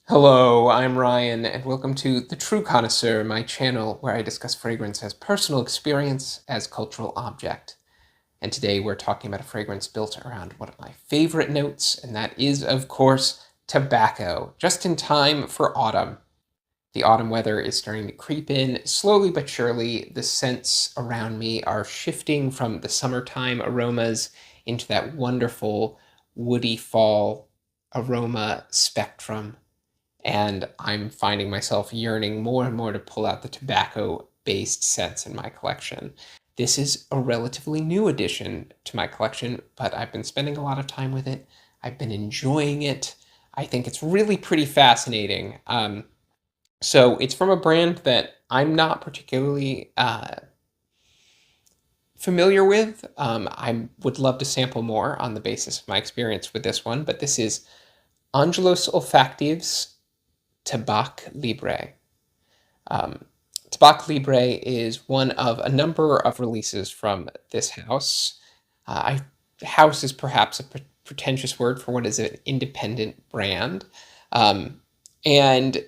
Hello, I'm Ryan, and welcome to The True Connoisseur, my channel where I discuss fragrance as personal experience as cultural object. And today we're talking about a fragrance built around one of my favorite notes, and that is, of course, tobacco, just in time for autumn. The autumn weather is starting to creep in slowly but surely. The scents around me are shifting from the summertime aromas into that wonderful woody fall aroma spectrum, and I'm finding myself yearning more and more to pull out the tobacco-based scents in my collection. This is a relatively new addition to my collection, but I've been spending a lot of time with it. I've been enjoying it. I think it's really pretty fascinating. So it's from a brand that I'm not particularly familiar with. I would love to sample more on the basis of my experience with this one, but this is Angelos Olfactives Tabac Libre. Um, Tabac Libre is one of a number of releases from this house. House is perhaps a pretentious word for what is an independent brand. Um, and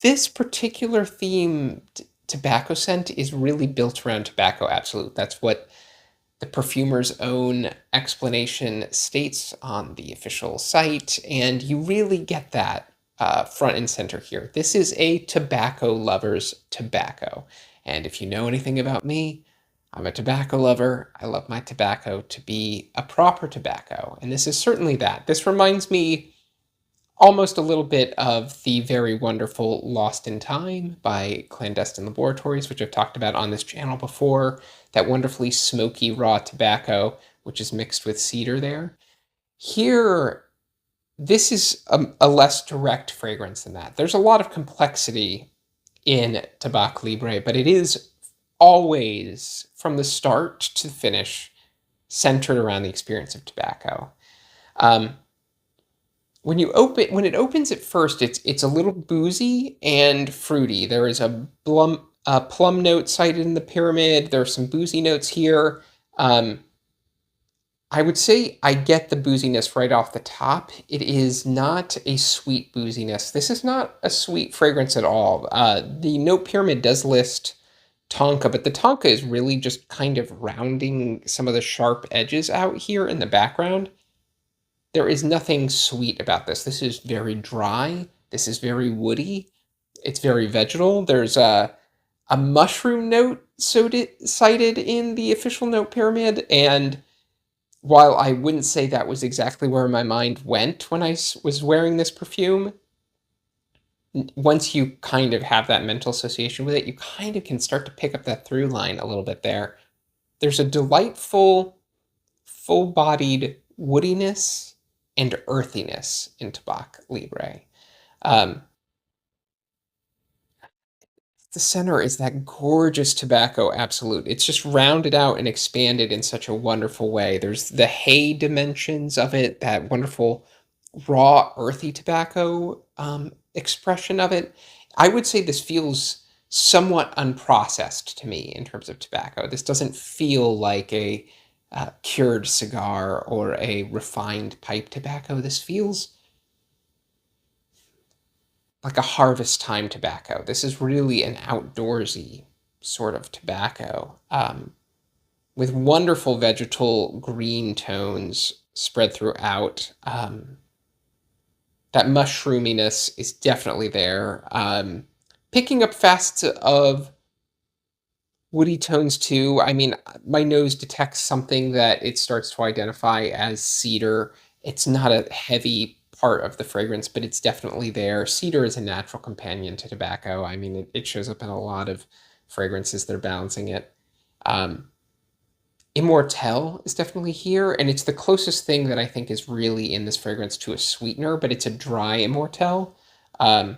this particular theme, tobacco scent, is really built around tobacco absolute. That's what the perfumer's own explanation states on the official site, and you really get that front and center here. This is a tobacco lover's tobacco. And if you know anything about me, I'm a tobacco lover. I love my tobacco to be a proper tobacco, and this is certainly that. This reminds me almost a little bit of the very wonderful Lost in Time by Clandestine Laboratories, which I've talked about on this channel before. That wonderfully smoky raw tobacco, which is mixed with cedar there. Here, this is a less direct fragrance than that. There's a lot of complexity in Tabac Libre, but it is always, from the start to the finish, centered around the experience of tobacco. Um, when it opens at first, it's a little boozy and fruity. There is a plum note cited in the pyramid. There are some boozy notes here. Um, I would say I get the booziness right off the top. It is not a sweet booziness. This is not a sweet fragrance at all. The note pyramid does list tonka, but the tonka is really just kind of rounding some of the sharp edges out here in the background. There is nothing sweet about this. This is very dry. This is very woody. It's very vegetal. There's a mushroom note cited in the official note pyramid, and while I wouldn't say that was exactly where my mind went when I was wearing this perfume, once you kind of have that mental association with it, you kind of can start to pick up that through line a little bit there. There's a delightful, full-bodied woodiness and earthiness in Tabac Libre. Um, the center is that gorgeous tobacco absolute. It's just rounded out and expanded in such a wonderful way. There's the hay dimensions of it, that wonderful raw, earthy tobacco expression of it. I would say this feels somewhat unprocessed to me in terms of tobacco. This doesn't feel like a cured cigar or a refined pipe tobacco. This feels like a harvest time tobacco. This is really an outdoorsy sort of tobacco, with wonderful vegetal green tones spread throughout. That mushroominess is definitely there. Picking up facets of woody tones too. I mean, my nose detects something that it starts to identify as cedar. It's not a heavy part of the fragrance, but it's definitely there. Cedar is a natural companion to tobacco. I mean, it shows up in a lot of fragrances that are balancing it. Um, Immortelle is definitely here, and it's the closest thing that I think is really in this fragrance to a sweetener, but it's a dry Immortelle. Um,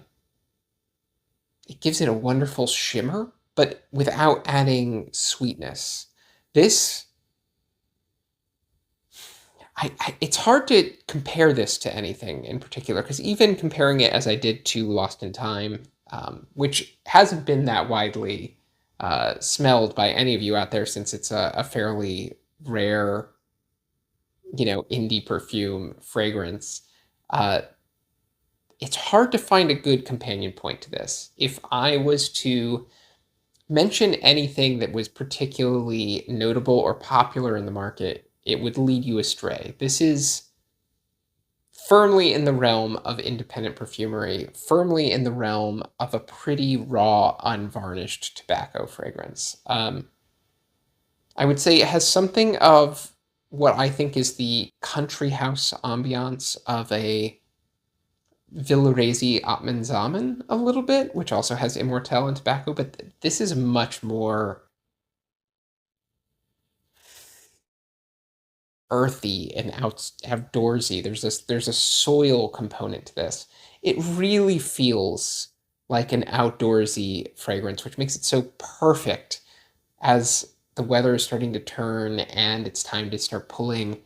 it gives it a wonderful shimmer, but without adding sweetness. This, it's hard to compare this to anything in particular, because even comparing it as I did to Lost in Time, which hasn't been that widely smelled by any of you out there since it's a fairly rare, indie perfume fragrance. Uh, it's hard to find a good companion point to this. If I was to mention anything that was particularly notable or popular in the market, it would lead you astray. This is firmly in the realm of independent perfumery, firmly in the realm of a pretty raw, unvarnished tobacco fragrance. I would say it has something of what I think is the country house ambiance of a Villoresi Atmanzaman a little bit, which also has Immortelle and tobacco, but this is much more earthy and outdoorsy. There's a soil component to this. It really feels like an outdoorsy fragrance, which makes it so perfect as the weather is starting to turn and it's time to start pulling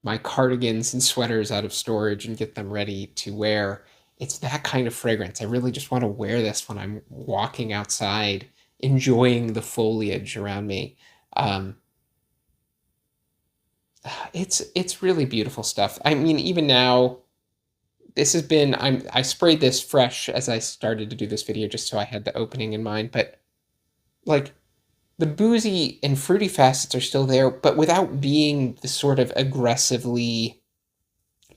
my cardigans and sweaters out of storage and get them ready to wear. It's that kind of fragrance. I really just want to wear this when I'm walking outside, enjoying the foliage around me. Um, it's really beautiful stuff. I mean, even now, this has been I sprayed this fresh as I started to do this video just so I had the opening in mind, but like the boozy and fruity facets are still there, but without being the sort of aggressively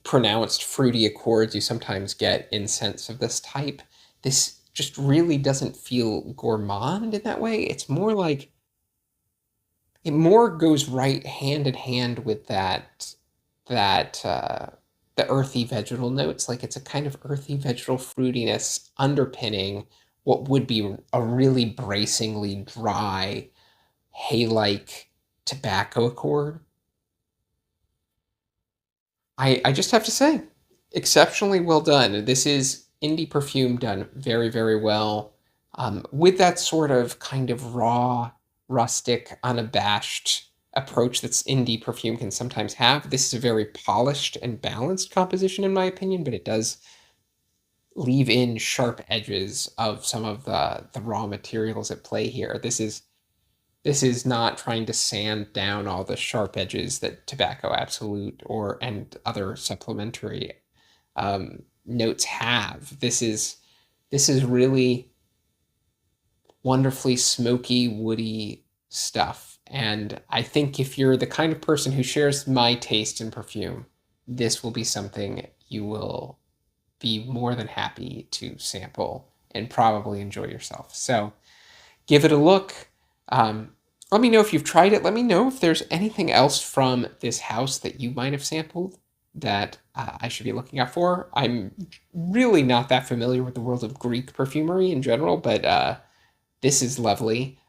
pronounced fruity accords you sometimes get in scents of this type. This just really doesn't feel gourmand in that way. It's more like it more goes right hand in hand with that the earthy vegetal notes. Like it's a kind of earthy vegetal fruitiness underpinning what would be a really bracingly dry hay-like tobacco accord. I just have to say, exceptionally well done. This is indie perfume done very, very well. With that sort of kind of raw, rustic, unabashed approach that indie perfume can sometimes have. This is a very polished and balanced composition, in my opinion, but it does leave in sharp edges of some of the raw materials at play here. This is not trying to sand down all the sharp edges that tobacco absolute or and other supplementary notes have. This is really wonderfully smoky, woody stuff. And I think if you're the kind of person who shares my taste in perfume, this will be something you will be more than happy to sample and probably enjoy yourself. So give it a look. Um, Let me know if you've tried it. Let me know if there's anything else from this house that you might have sampled that I should be looking out for. I'm really not that familiar with the world of Greek perfumery in general, but this is lovely.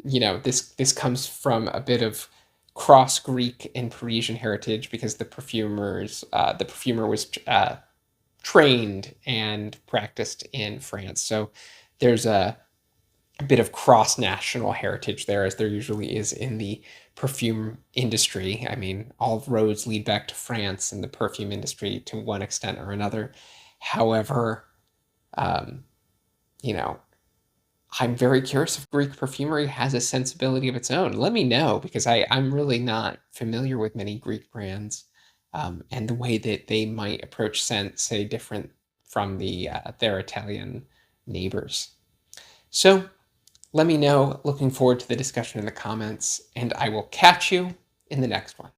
This comes from a bit of cross Greek and Parisian heritage because the perfumer was trained and practiced in France. So there's a bit of cross-national heritage there, as there usually is in the perfume industry. I mean, all roads lead back to France in the perfume industry to one extent or another. However, um, you know, I'm very curious if Greek perfumery has a sensibility of its own. Let me know because I'm really not familiar with many Greek brands, and the way that they might approach scent, say, different from their Italian neighbors. So let me know. Looking forward to the discussion in the comments, and I will catch you in the next one.